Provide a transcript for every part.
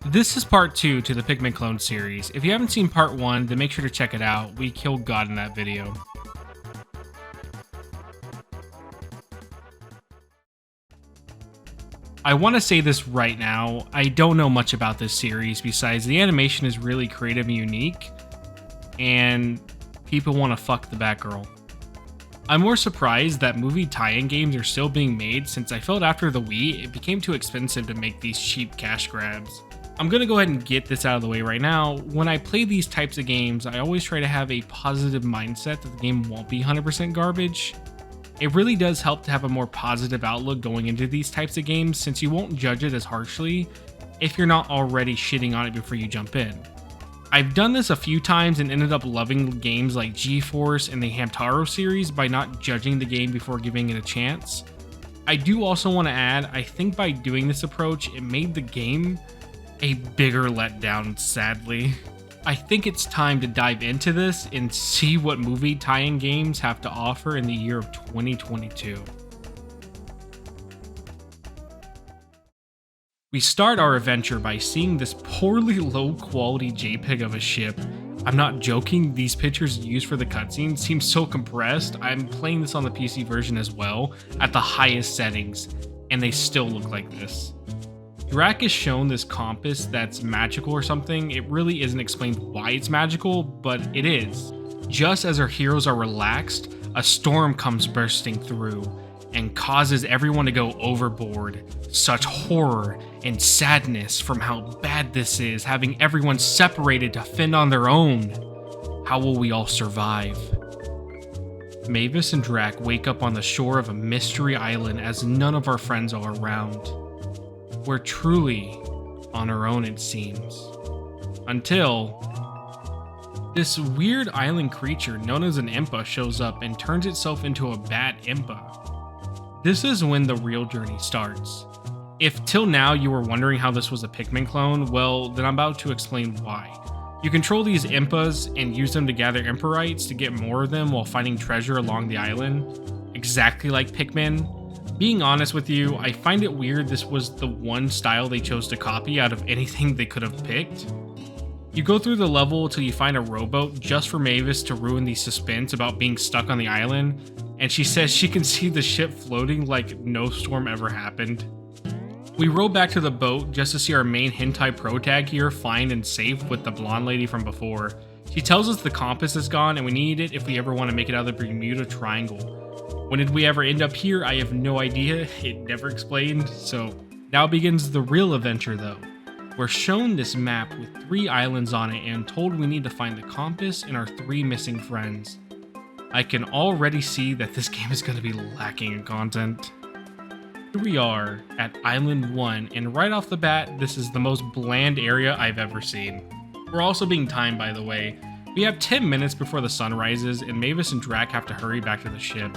This is part 2 to the Pikmin clone series. If you haven't seen part 1, then make sure to check it out. We killed God in that video. I want to say this right now, I don't know much about this series besides the animation is really creative and unique, and people want to fuck the Batgirl. I'm more surprised that movie tie-in games are still being made since I felt after the Wii, it became too expensive to make these cheap cash grabs. I'm gonna go ahead and get this out of the way right now. When I play these types of games, I always try to have a positive mindset that the game won't be 100% garbage. It really does help to have a more positive outlook going into these types of games since you won't judge it as harshly if you're not already shitting on it before you jump in. I've done this a few times and ended up loving games like G-Force and the Hamtaro series by not judging the game before giving it a chance. I do also want to add, I think by doing this approach, it made the game a bigger letdown, sadly. I think it's time to dive into this and see what movie tie-in games have to offer in the year of 2022. We start our adventure by seeing this poorly low quality JPEG of a ship. I'm not joking, these pictures used for the cutscene seem so compressed. I'm playing this on the PC version as well, at the highest settings, and they still look like this. Drac is shown this compass that's magical or something. It really isn't explained why it's magical, but it is. Just as our heroes are relaxed, a storm comes bursting through and causes everyone to go overboard. Such horror and sadness from how bad this is, having everyone separated to fend on their own. How will we all survive? Mavis and Drac wake up on the shore of a mystery island as none of our friends are around. We're truly on our own, it seems. Until this weird island creature known as an Impa shows up and turns itself into a bat Impa. This is when the real journey starts. If till now you were wondering how this was a Pikmin clone, well, then I'm about to explain why. You control these Impas and use them to gather Imperites to get more of them while finding treasure along the island. Exactly like Pikmin. Being honest with you, I find it weird this was the one style they chose to copy out of anything they could have picked. You go through the level till you find a rowboat just for Mavis to ruin the suspense about being stuck on the island, and she says she can see the ship floating like no storm ever happened. We row back to the boat just to see our main hentai pro tag here find and safe with the blonde lady from before. She tells us the compass is gone and we need it if we ever want to make it out of the Bermuda Triangle. When did we ever end up here? I have no idea. It never explained. So now begins the real adventure though. We're shown this map with 3 islands on it and told we need to find the compass and our 3 missing friends. I can already see that this game is going to be lacking in content. Here we are at Island 1, and right off the bat, this is the most bland area I've ever seen. We're also being timed, by the way. We have 10 minutes before the sun rises, and Mavis and Drac have to hurry back to the ship.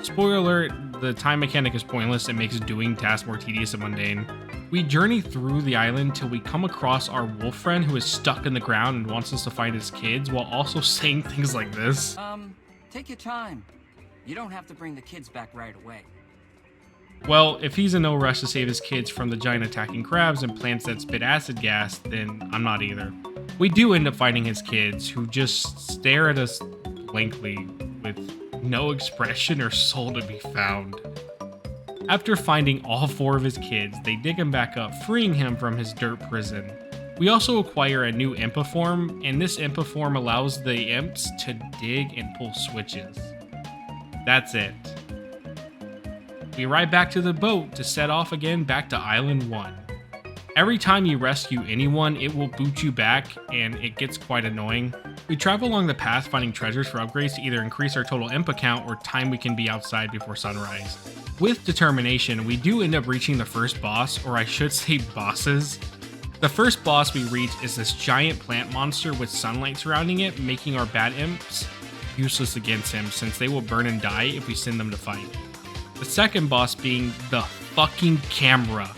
Spoiler alert, the time mechanic is pointless and makes doing tasks more tedious and mundane. We journey through the island till we come across our wolf friend who is stuck in the ground and wants us to find his kids while also saying things like this. Take your time. You don't have to bring the kids back right away. Well, if he's in no rush to save his kids from the giant attacking crabs and plants that spit acid gas, then I'm not either. We do end up finding his kids, who just stare at us blankly with no expression or soul to be found. After finding all 4 of his kids, they dig him back up, freeing him from his dirt prison. We also acquire a new Impa form, and this Impa form allows the imps to dig and pull switches. That's it. We ride back to the boat to set off again back to Island 1. Every time you rescue anyone, it will boot you back, and it gets quite annoying. We travel along the path finding treasures for upgrades to either increase our total Impa count or time we can be outside before sunrise. With determination, we do end up reaching the first boss, or I should say bosses. The first boss we reach is this giant plant monster with sunlight surrounding it, making our bad imps useless against him since they will burn and die if we send them to fight. The second boss being the fucking camera.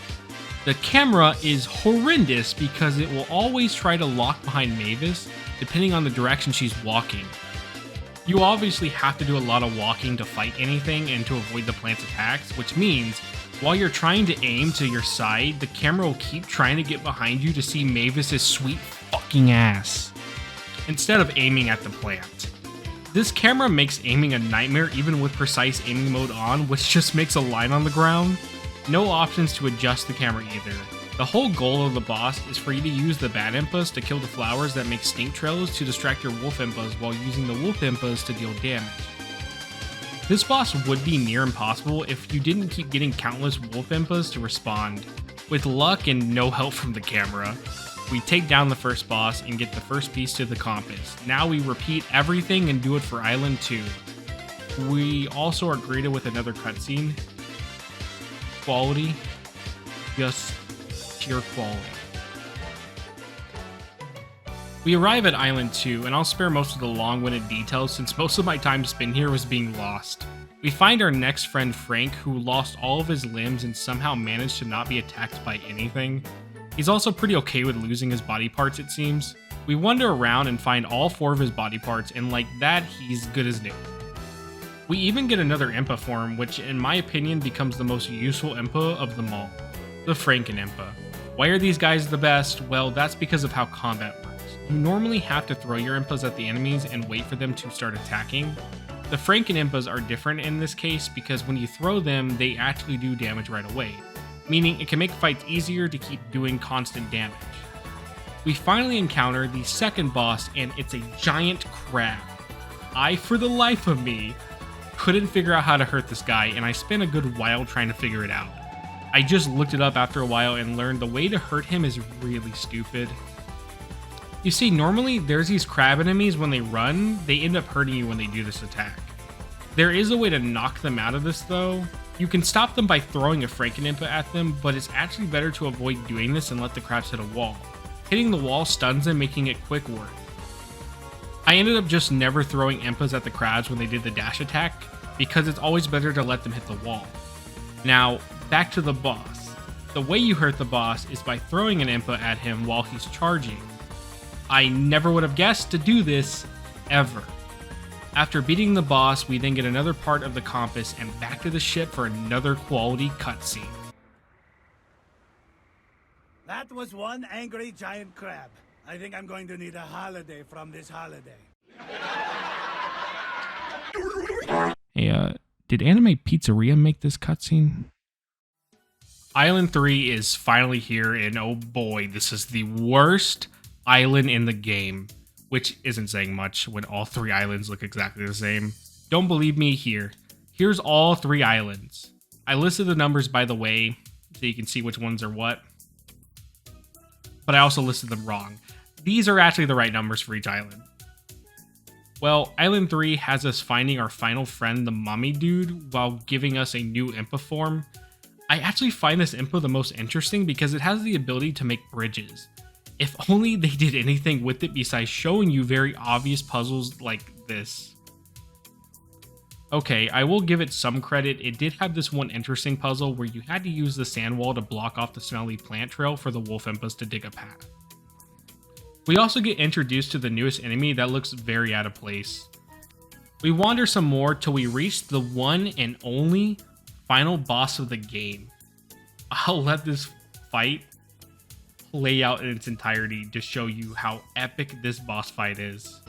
The camera is horrendous because it will always try to lock behind Mavis depending on the direction she's walking. You obviously have to do a lot of walking to fight anything and to avoid the plant's attacks, which means While you're trying to aim to your side, the camera will keep trying to get behind you to see Mavis's sweet fucking ass, instead of aiming at the plant. This camera makes aiming a nightmare even with precise aiming mode on, which just makes a line on the ground. No options to adjust the camera either. The whole goal of the boss is for you to use the bad impas to kill the flowers that make stink trails to distract your wolf impas while using the wolf impas to deal damage. This boss would be near impossible if you didn't keep getting countless wolf impas to respond. With luck and no help from the camera, we take down the first boss and get the first piece to the compass. Now we repeat everything and do it for Island 2. We also are greeted with another cutscene. Quality. Just pure quality. We arrive at Island 2, and I'll spare most of the long-winded details since most of my time spent here was being lost. We find our next friend Frank, who lost all of his limbs and somehow managed to not be attacked by anything. He's also pretty okay with losing his body parts, it seems. We wander around and find all 4 of his body parts, and like that, he's good as new. We even get another Impa form, which in my opinion becomes the most useful Impa of them all. The Franken Impa. Why are these guys the best? Well, that's because of how combat works. You normally have to throw your impas at the enemies and wait for them to start attacking. The Franken impas are different in this case because when you throw them, they actually do damage right away, meaning it can make fights easier to keep doing constant damage. We finally encounter the second boss, and it's a giant crab. I, for the life of me, couldn't figure out how to hurt this guy, and I spent a good while trying to figure it out. I just looked it up after a while and learned the way to hurt him is really stupid. You see, normally there's these crab enemies when they run, they end up hurting you when they do this attack. There is a way to knock them out of this though. You can stop them by throwing a Frankenimpa at them, but it's actually better to avoid doing this and let the crabs hit a wall. Hitting the wall stuns them, making it quick work. I ended up just never throwing impas at the crabs when they did the dash attack, because it's always better to let them hit the wall. Now, back to the boss. The way you hurt the boss is by throwing an impa at him while he's charging. I never would have guessed to do this, ever. After beating the boss, we then get another part of the compass and back to the ship for another quality cutscene. That was one angry giant crab. I think I'm going to need a holiday from this holiday. Hey, did Anime Pizzeria make this cutscene? Island 3 is finally here, and oh boy, this is the worst island in the game, which isn't saying much when all 3 islands look exactly the same. Don't believe me? Here's all 3 islands. I listed the numbers, by the way, so you can see which ones are what, but I also listed them wrong. These are actually the right numbers for each island. Well, Island 3 has us finding our final friend, the Mummy Dude, while giving us a new Impa form. I actually find this Impa the most interesting because it has the ability to make bridges. If only they did anything with it besides showing you very obvious puzzles like this. Okay, I will give it some credit. It did have this one interesting puzzle where you had to use the sand wall to block off the smelly plant trail for the wolf impas to dig a path. We also get introduced to the newest enemy that looks very out of place. We wander some more till we reach the one and only final boss of the game. I'll let this fight play out in its entirety to show you how epic this boss fight is.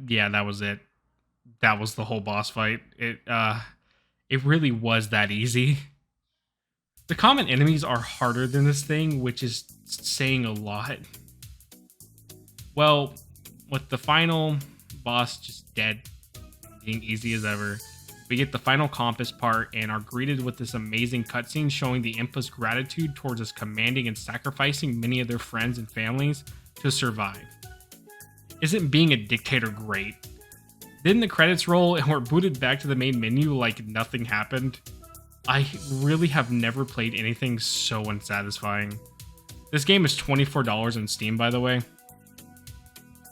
Yeah, that was it. That was the whole boss fight. It really was that easy. The common enemies are harder than this thing, which is saying a lot. Well, with the final boss just dead, being easy as ever, we get the final compass part and are greeted with this amazing cutscene showing the Impa's gratitude towards us commanding and sacrificing many of their friends and families to survive. Isn't being a dictator great? Then the credits roll and we're booted back to the main menu like nothing happened. I really have never played anything so unsatisfying. This game is $24 on Steam, by the way.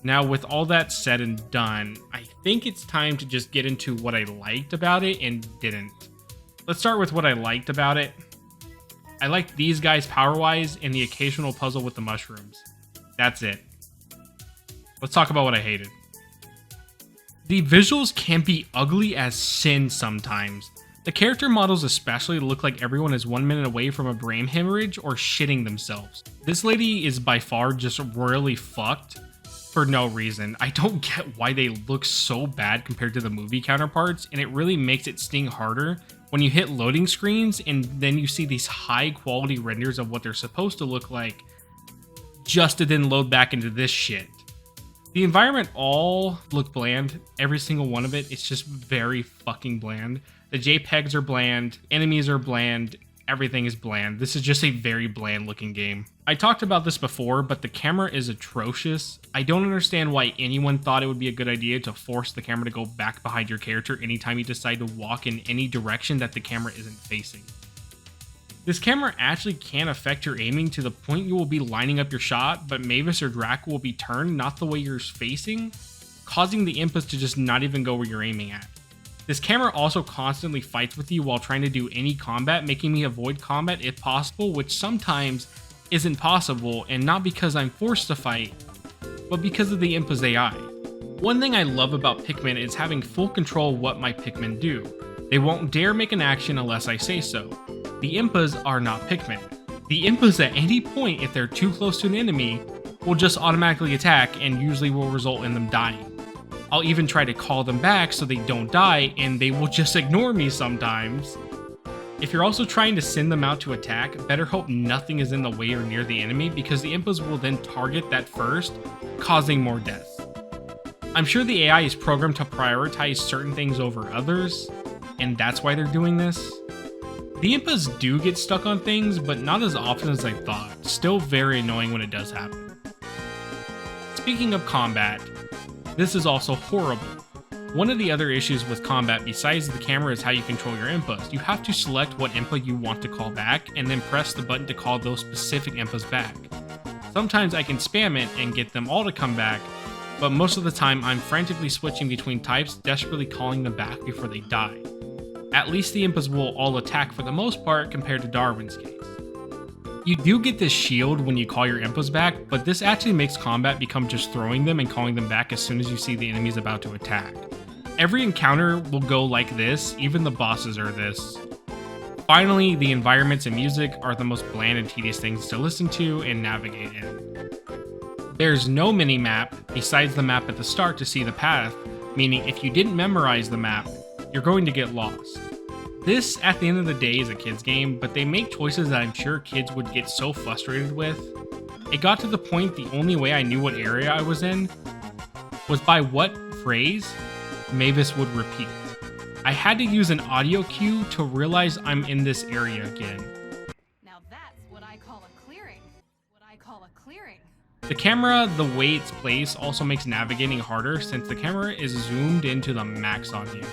Now, with all that said and done, I think it's time to just get into what I liked about it and didn't. Let's start with what I liked about it. I liked these guys power-wise and the occasional puzzle with the mushrooms. That's it. Let's talk about what I hated. The visuals can be ugly as sin sometimes. The character models especially look like everyone is 1 minute away from a brain hemorrhage or shitting themselves. This lady is by far just royally fucked for no reason. I don't get why they look so bad compared to the movie counterparts, and it really makes it sting harder when you hit loading screens and then you see these high quality renders of what they're supposed to look like just to then load back into this shit. The environment all look bland, every single one of it. It's just very fucking bland. The JPEGs are bland, enemies are bland, everything is bland. This is just a very bland looking game. I talked about this before, but the camera is atrocious. I don't understand why anyone thought it would be a good idea to force the camera to go back behind your character anytime you decide to walk in any direction that the camera isn't facing. This camera actually can affect your aiming to the point you will be lining up your shot, but Mavis or Draco will be turned not the way you're facing, causing the inputs to just not even go where you're aiming at. This camera also constantly fights with you while trying to do any combat, making me avoid combat if possible, which sometimes isn't possible, and not because I'm forced to fight, but because of the Impa's AI. One thing I love about Pikmin is having full control of what my Pikmin do. They won't dare make an action unless I say so. The Impas are not Pikmin. The Impas at any point, if they're too close to an enemy, will just automatically attack and usually will result in them dying. I'll even try to call them back so they don't die, and they will just ignore me sometimes. If you're also trying to send them out to attack, better hope nothing is in the way or near the enemy, because the Impas will then target that first, causing more deaths. I'm sure the AI is programmed to prioritize certain things over others, and that's why they're doing this. The Impas do get stuck on things, but not as often as I thought. Still very annoying when it does happen. Speaking of combat, this is also horrible. One of the other issues with combat besides the camera is how you control your Impas. You have to select what Impa you want to call back and then press the button to call those specific Impas back. Sometimes I can spam it and get them all to come back, but most of the time I'm frantically switching between types, desperately calling them back before they die. At least the Impas will all attack for the most part compared to Darwin's case. You do get this shield when you call your Impas back, but this actually makes combat become just throwing them and calling them back as soon as you see the enemies about to attack. Every encounter will go like this, even the bosses are this. Finally, the environments and music are the most bland and tedious things to listen to and navigate in. There's no mini-map besides the map at the start to see the path, meaning if you didn't memorize the map, you're going to get lost. This, at the end of the day, is a kid's game, but they make choices that I'm sure kids would get so frustrated with. It got to the point the only way I knew what area I was in was by what phrase Mavis would repeat. I had to use an audio cue to realize I'm in this area again. Now that's what I call a clearing. The camera, the way it's placed, also makes navigating harder since the camera is zoomed into the max on you.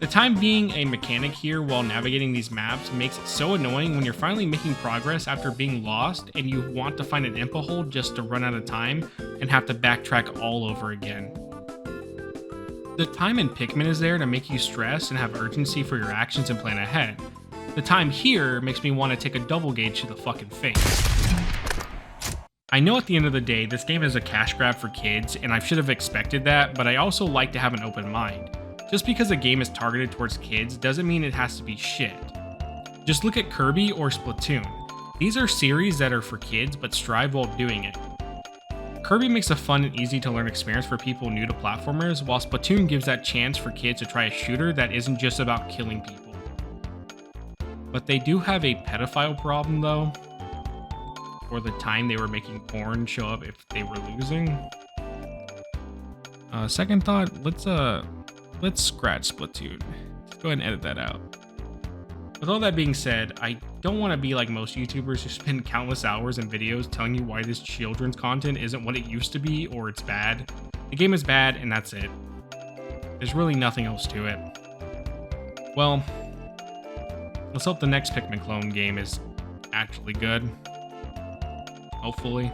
The time being a mechanic here while navigating these maps makes it so annoying when you're finally making progress after being lost and you want to find an Impa hole just to run out of time and have to backtrack all over again. The time in Pikmin is there to make you stress and have urgency for your actions and plan ahead. The time here makes me want to take a double gauge to the fucking face. I know at the end of the day, this game is a cash grab for kids, and I should have expected that, but I also like to have an open mind. Just because a game is targeted towards kids doesn't mean it has to be shit. Just look at Kirby or Splatoon. These are series that are for kids but strive while doing it. Kirby makes a fun and easy to learn experience for people new to platformers, while Splatoon gives that chance for kids to try a shooter that isn't just about killing people. But they do have a pedophile problem though, or the time they were making porn show up if they were losing. Second thought, let's scratch Splatoon. Let's go ahead and edit that out. With all that being said, I don't want to be like most YouTubers who spend countless hours in videos telling you why this children's content isn't what it used to be or it's bad. The game is bad and that's it. There's really nothing else to it. Well, Let's hope the next Pikmin clone game is actually good. Hopefully.